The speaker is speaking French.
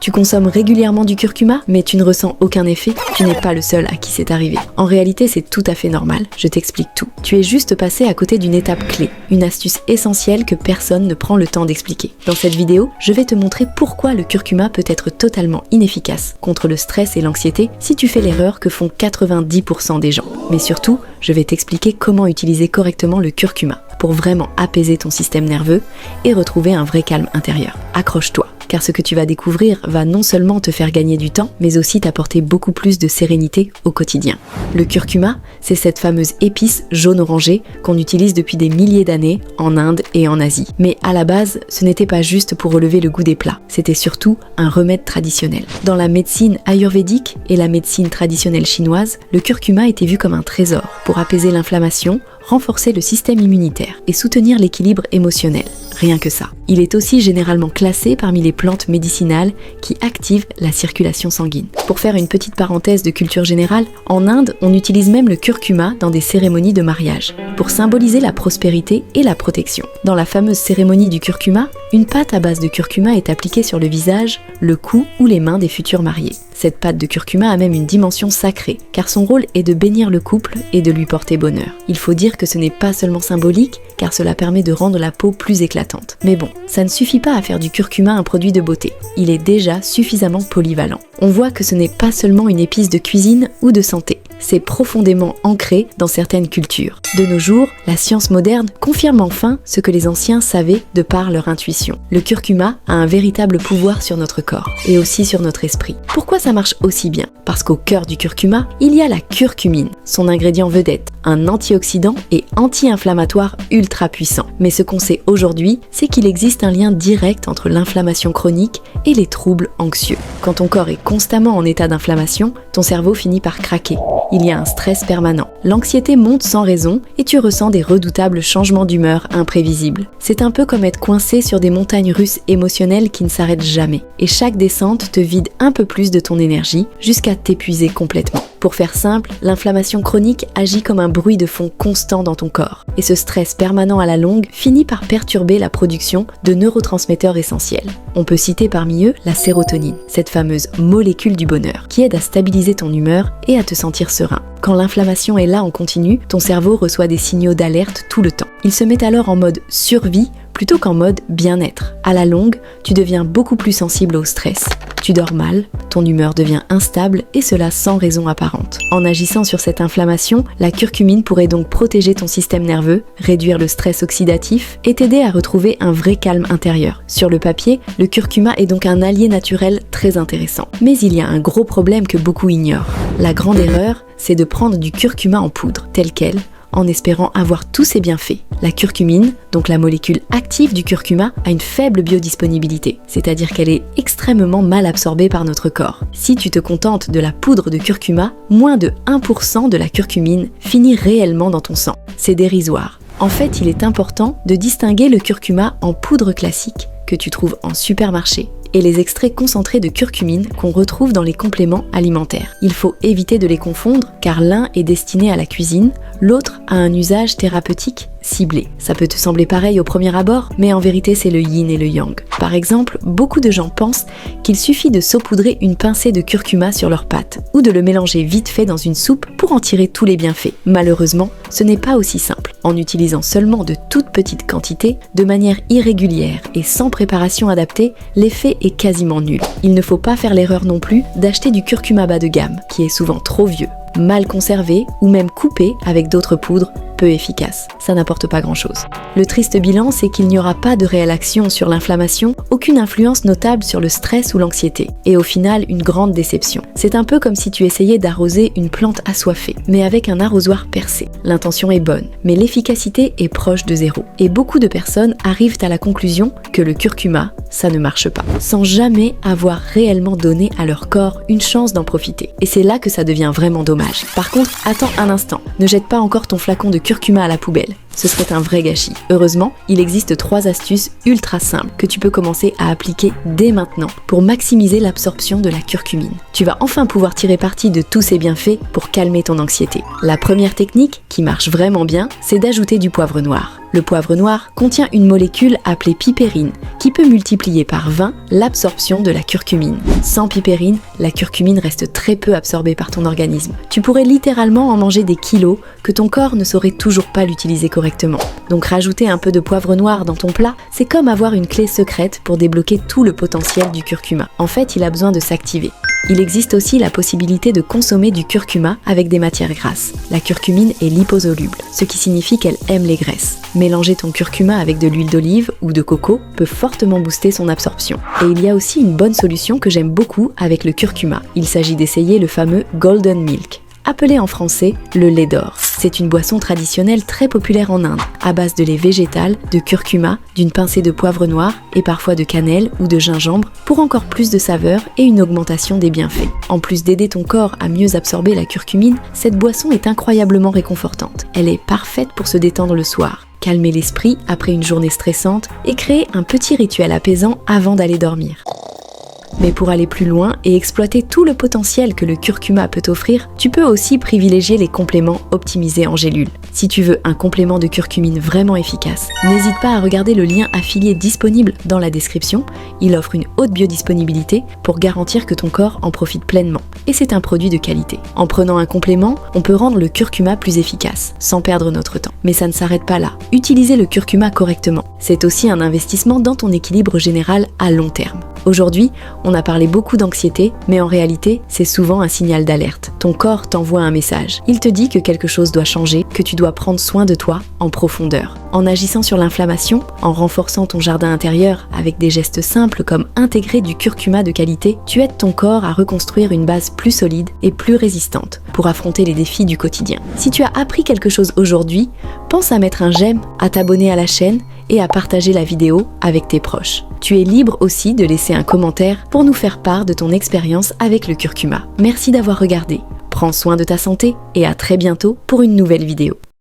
Tu consommes régulièrement du curcuma, mais tu ne ressens aucun effet? Tu n'es pas le seul à qui c'est arrivé. En réalité, c'est tout à fait normal. Je t'explique tout. Tu es juste passé à côté d'une étape clé, une astuce essentielle que personne ne prend le temps d'expliquer. Dans cette vidéo, je vais te montrer pourquoi le curcuma peut être totalement inefficace contre le stress et l'anxiété si tu fais l'erreur que font 90% des gens. Mais surtout, je vais t'expliquer comment utiliser correctement le curcuma pour vraiment apaiser ton système nerveux et retrouver un vrai calme intérieur. Accroche-toi, car ce que tu vas découvrir va non seulement te faire gagner du temps, mais aussi t'apporter beaucoup plus de sérénité au quotidien. Le curcuma, c'est cette fameuse épice jaune-orangée qu'on utilise depuis des milliers d'années en Inde et en Asie. Mais à la base, ce n'était pas juste pour relever le goût des plats, c'était surtout un remède traditionnel. Dans la médecine ayurvédique et la médecine traditionnelle chinoise, le curcuma était vu comme un trésor pour apaiser l'inflammation, renforcer le système immunitaire et soutenir l'équilibre émotionnel. Rien que ça. Il est aussi généralement classé parmi les plantes médicinales qui activent la circulation sanguine. Pour faire une petite parenthèse de culture générale, en Inde, on utilise même le curcuma dans des cérémonies de mariage, pour symboliser la prospérité et la protection. Dans la fameuse cérémonie du curcuma, une pâte à base de curcuma est appliquée sur le visage, le cou ou les mains des futurs mariés. Cette pâte de curcuma a même une dimension sacrée, car son rôle est de bénir le couple et de lui porter bonheur. Il faut dire que ce n'est pas seulement symbolique, car cela permet de rendre la peau plus éclatante. Mais bon, ça ne suffit pas à faire du curcuma un produit de beauté. Il est déjà suffisamment polyvalent. On voit que ce n'est pas seulement une épice de cuisine ou de santé. C'est profondément ancré dans certaines cultures. De nos jours, la science moderne confirme enfin ce que les anciens savaient de par leur intuition. Le curcuma a un véritable pouvoir sur notre corps et aussi sur notre esprit. Pourquoi ça marche aussi bien? Parce qu'au cœur du curcuma, il y a la curcumine, son ingrédient vedette, un antioxydant et anti-inflammatoire ultra puissant. Mais ce qu'on sait aujourd'hui, c'est qu'il existe un lien direct entre l'inflammation chronique et les troubles anxieux. Quand ton corps est constamment en état d'inflammation, ton cerveau finit par craquer. Il y a un stress permanent. L'anxiété monte sans raison et tu ressens des redoutables changements d'humeur imprévisibles. C'est un peu comme être coincé sur des montagnes russes émotionnelles qui ne s'arrêtent jamais. Et chaque descente te vide un peu plus de ton énergie jusqu'à t'épuiser complètement. Pour faire simple, l'inflammation chronique agit comme un bruit de fond constant dans ton corps. Et ce stress permanent à la longue finit par perturber la production de neurotransmetteurs essentiels. On peut citer parmi eux la sérotonine, cette fameuse molécule du bonheur, qui aide à stabiliser ton humeur et à te sentir serein. Quand l'inflammation est là en continu, ton cerveau reçoit des signaux d'alerte tout le temps. Il se met alors en mode survie plutôt qu'en mode bien-être. À la longue, tu deviens beaucoup plus sensible au stress. Tu dors mal, ton humeur devient instable et cela sans raison apparente. En agissant sur cette inflammation, la curcumine pourrait donc protéger ton système nerveux, réduire le stress oxydatif et t'aider à retrouver un vrai calme intérieur. Sur le papier, le curcuma est donc un allié naturel très intéressant. Mais il y a un gros problème que beaucoup ignorent. La grande erreur, c'est de prendre du curcuma en poudre, tel quel, en espérant avoir tous ses bienfaits. La curcumine, donc la molécule active du curcuma, a une faible biodisponibilité, c'est-à-dire qu'elle est extrêmement mal absorbée par notre corps. Si tu te contentes de la poudre de curcuma, moins de 1% de la curcumine finit réellement dans ton sang. C'est dérisoire. En fait, il est important de distinguer le curcuma en poudre classique, que tu trouves en supermarché, et les extraits concentrés de curcumine qu'on retrouve dans les compléments alimentaires. Il faut éviter de les confondre car l'un est destiné à la cuisine, l'autre a un usage thérapeutique ciblé. Ça peut te sembler pareil au premier abord, mais en vérité c'est le yin et le yang. Par exemple, beaucoup de gens pensent qu'il suffit de saupoudrer une pincée de curcuma sur leurs pâtes ou de le mélanger vite fait dans une soupe pour en tirer tous les bienfaits. Malheureusement, ce n'est pas aussi simple. En utilisant seulement de toutes petites quantités, de manière irrégulière et sans préparation adaptée, l'effet est quasiment nul. Il ne faut pas faire l'erreur non plus d'acheter du curcuma bas de gamme, qui est souvent trop vieux, mal conservé ou même coupé avec d'autres poudres peu efficaces. Ça n'apporte pas grand-chose. Le triste bilan, c'est qu'il n'y aura pas de réelle action sur l'inflammation, aucune influence notable sur le stress ou l'anxiété. Et au final, une grande déception. C'est un peu comme si tu essayais d'arroser une plante assoiffée, mais avec un arrosoir percé. L'intention est bonne, mais l'efficacité est proche de zéro. Et beaucoup de personnes arrivent à la conclusion que le curcuma, ça ne marche pas, sans jamais avoir réellement donné à leur corps une chance d'en profiter. Et c'est là que ça devient vraiment dommage. Par contre, attends un instant, ne jette pas encore ton flacon de curcuma à la poubelle. ce serait un vrai gâchis. Heureusement, il existe 3 astuces ultra simples que tu peux commencer à appliquer dès maintenant pour maximiser l'absorption de la curcumine. Tu vas enfin pouvoir tirer parti de tous ces bienfaits pour calmer ton anxiété. La première technique, qui marche vraiment bien, c'est d'ajouter du poivre noir. Le poivre noir contient une molécule appelée pipérine qui peut multiplier par 20 l'absorption de la curcumine. Sans pipérine, la curcumine reste très peu absorbée par ton organisme. Tu pourrais littéralement en manger des kilos que ton corps ne saurait toujours pas l'utiliser correctement. Donc rajouter un peu de poivre noir dans ton plat, c'est comme avoir une clé secrète pour débloquer tout le potentiel du curcuma. En fait, il a besoin de s'activer. Il existe aussi la possibilité de consommer du curcuma avec des matières grasses. La curcumine est liposoluble, ce qui signifie qu'elle aime les graisses. Mélanger ton curcuma avec de l'huile d'olive ou de coco peut fortement booster son absorption. Et il y a aussi une bonne solution que j'aime beaucoup avec le curcuma. Il s'agit d'essayer le fameux Golden Milk, appelé en français le lait d'or. C'est une boisson traditionnelle très populaire en Inde, à base de lait végétal, de curcuma, d'une pincée de poivre noir et parfois de cannelle ou de gingembre pour encore plus de saveur et une augmentation des bienfaits. En plus d'aider ton corps à mieux absorber la curcumine, cette boisson est incroyablement réconfortante. Elle est parfaite pour se détendre le soir, calmer l'esprit après une journée stressante et créer un petit rituel apaisant avant d'aller dormir. Mais pour aller plus loin et exploiter tout le potentiel que le curcuma peut offrir, tu peux aussi privilégier les compléments optimisés en gélule. Si tu veux un complément de curcumine vraiment efficace, n'hésite pas à regarder le lien affilié disponible dans la description. Il offre une haute biodisponibilité pour garantir que ton corps en profite pleinement. Et c'est un produit de qualité. En prenant un complément, on peut rendre le curcuma plus efficace, sans perdre notre temps. Mais ça ne s'arrête pas là. Utilisez le curcuma correctement. C'est aussi un investissement dans ton équilibre général à long terme. Aujourd'hui, on a parlé beaucoup d'anxiété, mais en réalité, c'est souvent un signal d'alerte. Ton corps t'envoie un message. Il te dit que quelque chose doit changer, que tu dois prendre soin de toi en profondeur. En agissant sur l'inflammation, en renforçant ton jardin intérieur avec des gestes simples comme intégrer du curcuma de qualité, tu aides ton corps à reconstruire une base plus solide et plus résistante pour affronter les défis du quotidien. Si tu as appris quelque chose aujourd'hui, pense à mettre un j'aime, à t'abonner à la chaîne et à partager la vidéo avec tes proches. Tu es libre aussi de laisser un commentaire pour nous faire part de ton expérience avec le curcuma. Merci d'avoir regardé. Prends soin de ta santé et à très bientôt pour une nouvelle vidéo.